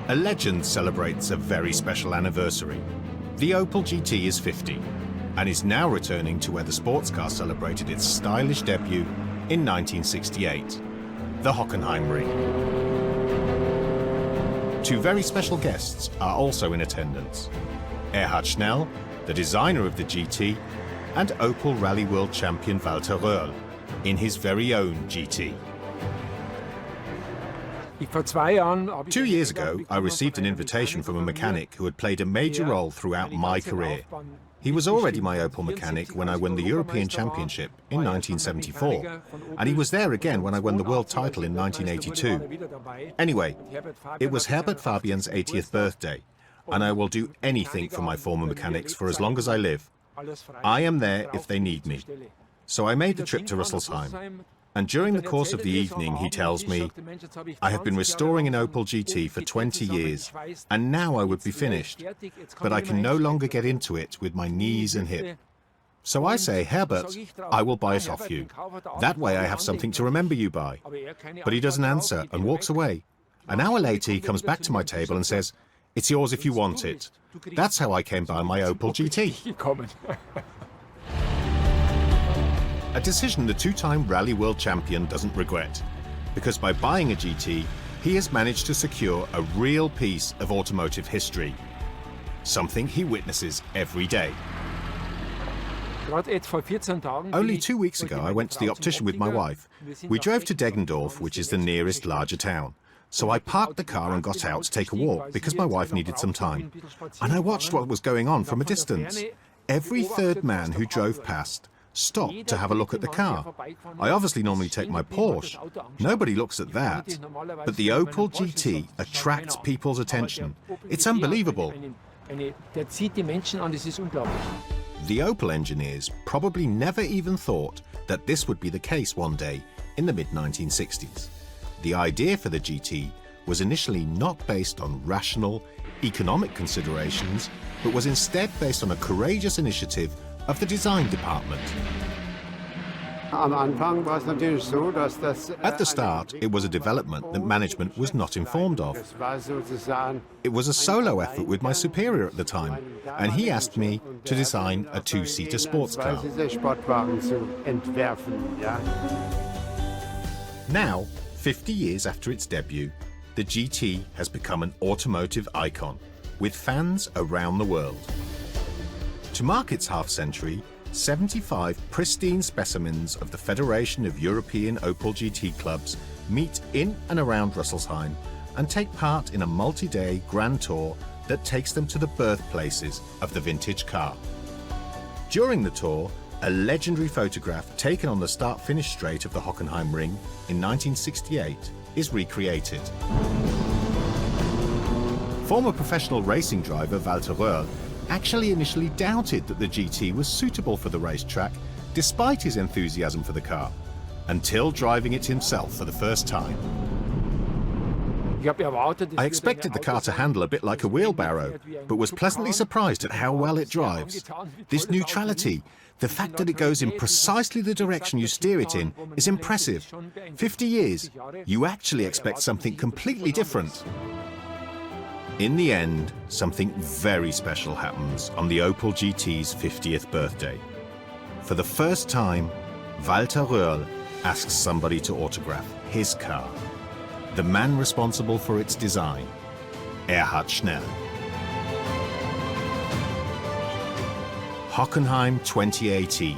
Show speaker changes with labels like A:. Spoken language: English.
A: A legend celebrates a very special anniversary. The Opel GT is 50 and is now returning to where the sports car celebrated its stylish debut in 1968, the Hockenheimring. Two very special guests are also in attendance. Erhard Schnell, the designer of the GT, and Opel Rally World champion Walter Röhrl in his very own GT. 2 years ago, I received an invitation from a mechanic who had played a major role throughout my career. He was already my Opel mechanic when I won the European Championship in 1974, and he was there again when I won the world title in 1982. Anyway, it was Herbert Fabian's 80th birthday, and I will do anything for my former mechanics for as long as I live. I am there if they need me. So I made the trip to Rüsselsheim. And during the course of the evening, he tells me, I have been restoring an Opel GT for 20 years, and now I would be finished, but I can no longer get into it with my knees and hip. So I say, Herbert, I will buy it off you. That way I have something to remember you by. But he doesn't answer and walks away. An hour later, he comes back to my table and says, it's yours if you want it. That's how I came by my Opel GT. A decision the two-time Rally World champion doesn't regret, because by buying a GT, he has managed to secure a real piece of automotive history, something he witnesses every day. Only 2 weeks ago, I went to the optician with my wife. We drove to Deggendorf, which is the nearest larger town. So I parked the car and got out to take a walk because my wife needed some time. And I watched what was going on from a distance. Every third man who drove past stopped to have a look at the car. I obviously normally take my Porsche. Nobody looks at that. But the Opel GT attracts people's attention. It's unbelievable. The Opel engineers probably never even thought that this would be the case one day in the mid-1960s. The idea for the GT was initially not based on rational, economic considerations, but was instead based on a courageous initiative of the design department. At the start, it was a development that management was not informed of. It was a solo effort with my superior at the time, and he asked me to design a two-seater sports car. Now, 50 years after its debut, the GT has become an automotive icon, with fans around the world. To mark its half-century, 75 pristine specimens of the Federation of European Opel GT clubs meet in and around Rüsselsheim and take part in a multi-day grand tour that takes them to the birthplaces of the vintage car. During the tour, a legendary photograph taken on the start-finish straight of the Hockenheimring in 1968 is recreated. Former professional racing driver Walter Röhrl actually initially doubted that the GT was suitable for the racetrack, despite his enthusiasm for the car, until driving it himself for the first time. I expected the car to handle a bit like a wheelbarrow, but was pleasantly surprised at how well it drives. This neutrality, the fact that it goes in precisely the direction you steer it in, is impressive. 50 years, you actually expect something completely different. In the end, something very special happens on the Opel GT's 50th birthday. For the first time, Walter Röhrl asks somebody to autograph his car. The man responsible for its design, Erhard Schnell. Hockenheim 2018.